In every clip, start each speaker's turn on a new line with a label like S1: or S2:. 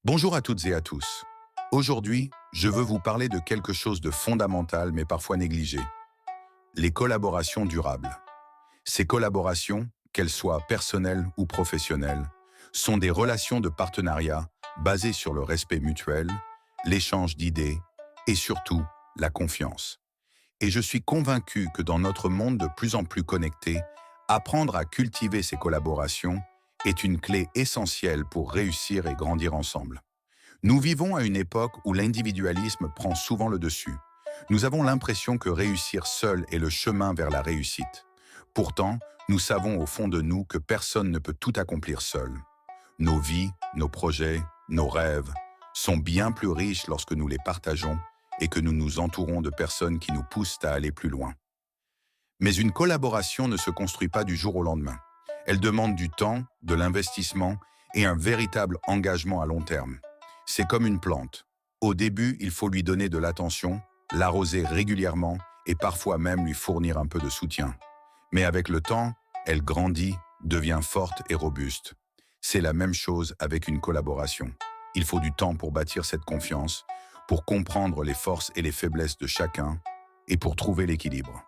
S1: Bonjour à toutes et à tous. Aujourd'hui, je veux vous parler de quelque chose de fondamental mais parfois négligé, les collaborations durables. Ces collaborations, qu'elles soient personnelles ou professionnelles, sont des relations de partenariat basées sur le respect mutuel, l'échange d'idées et surtout la confiance. Et je suis convaincu que dans notre monde de plus en plus connecté, apprendre à cultiver ces collaborations est une clé essentielle pour réussir et grandir ensemble. Nous vivons à une époque où l'individualisme prend souvent le dessus. Nous avons l'impression que réussir seul est le chemin vers la réussite. Pourtant, nous savons au fond de nous que personne ne peut tout accomplir seul. Nos vies, nos projets, nos rêves sont bien plus riches lorsque nous les partageons et que nous nous entourons de personnes qui nous poussent à aller plus loin. Mais une collaboration ne se construit pas du jour au lendemain. Elle demande du temps, de l'investissement et un véritable engagement à long terme. C'est comme une plante. Au début, il faut lui donner de l'attention, l'arroser régulièrement et parfois même lui fournir un peu de soutien. Mais avec le temps, elle grandit, devient forte et robuste. C'est la même chose avec une collaboration. Il faut du temps pour bâtir cette confiance, pour comprendre les forces et les faiblesses de chacun et pour trouver l'équilibre.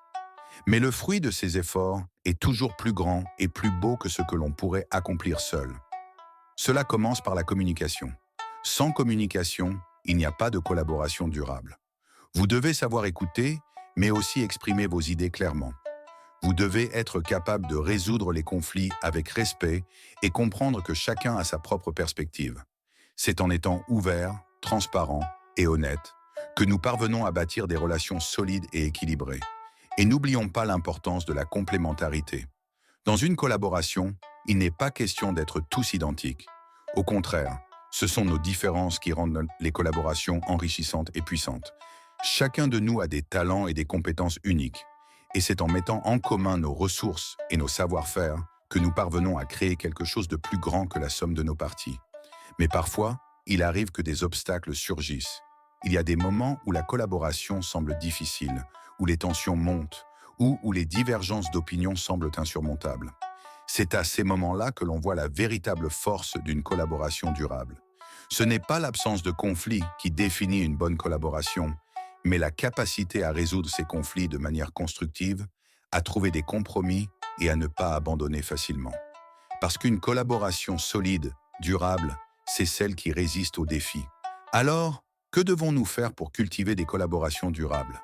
S1: Mais le fruit de ces efforts est toujours plus grand et plus beau que ce que l'on pourrait accomplir seul. Cela commence par la communication. Sans communication, il n'y a pas de collaboration durable. Vous devez savoir écouter, mais aussi exprimer vos idées clairement. Vous devez être capable de résoudre les conflits avec respect et comprendre que chacun a sa propre perspective. C'est en étant ouvert, transparent et honnête que nous parvenons à bâtir des relations solides et équilibrées. Et n'oublions pas l'importance de la complémentarité. Dans une collaboration, il n'est pas question d'être tous identiques. Au contraire, ce sont nos différences qui rendent les collaborations enrichissantes et puissantes. Chacun de nous a des talents et des compétences uniques. Et c'est en mettant en commun nos ressources et nos savoir-faire que nous parvenons à créer quelque chose de plus grand que la somme de nos parties. Mais parfois, il arrive que des obstacles surgissent. Il y a des moments où la collaboration semble difficile, où les tensions montent, ou où les divergences d'opinion semblent insurmontables. C'est à ces moments-là que l'on voit la véritable force d'une collaboration durable. Ce n'est pas l'absence de conflits qui définit une bonne collaboration, mais la capacité à résoudre ces conflits de manière constructive, à trouver des compromis et à ne pas abandonner facilement. Parce qu'une collaboration solide, durable, c'est celle qui résiste aux défis. Alors, que devons-nous faire pour cultiver des collaborations durables?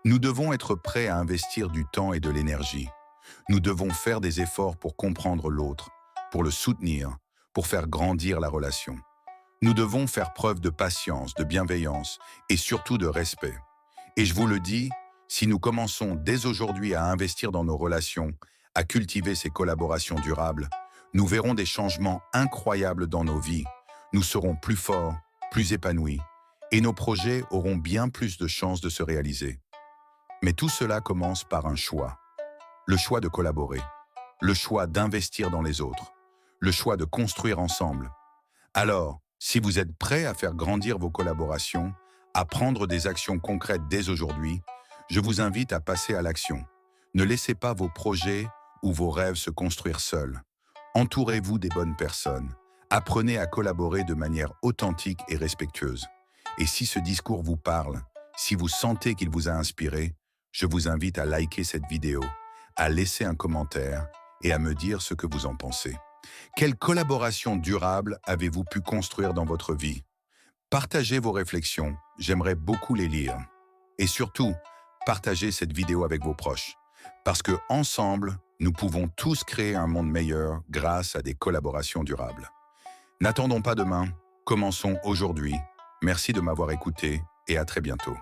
S1: Nous devons être prêts à investir du temps et de l'énergie. Nous devons faire des efforts pour comprendre l'autre, pour le soutenir, pour faire grandir la relation. Nous devons faire preuve de patience, de bienveillance et surtout de respect. Et je vous le dis, si nous commençons dès aujourd'hui à investir dans nos relations, à cultiver ces collaborations durables, nous verrons des changements incroyables dans nos vies. Nous serons plus forts, plus épanouis et nos projets auront bien plus de chances de se réaliser. Mais tout cela commence par un choix. Le choix de collaborer, le choix d'investir dans les autres, le choix de construire ensemble. Alors, si vous êtes prêts à faire grandir vos collaborations, à prendre des actions concrètes dès aujourd'hui, je vous invite à passer à l'action. Ne laissez pas vos projets ou vos rêves se construire seuls. Entourez-vous des bonnes personnes. Apprenez à collaborer de manière authentique et respectueuse. Et si ce discours vous parle, si vous sentez qu'il vous a inspiré, je vous invite à liker cette vidéo, à laisser un commentaire et à me dire ce que vous en pensez. Quelle collaboration durable avez-vous pu construire dans votre vie? Partagez vos réflexions, j'aimerais beaucoup les lire. Et surtout, partagez cette vidéo avec vos proches. Parce que ensemble, nous pouvons tous créer un monde meilleur grâce à des collaborations durables. N'attendons pas demain, commençons aujourd'hui. Merci de m'avoir écouté et à très bientôt.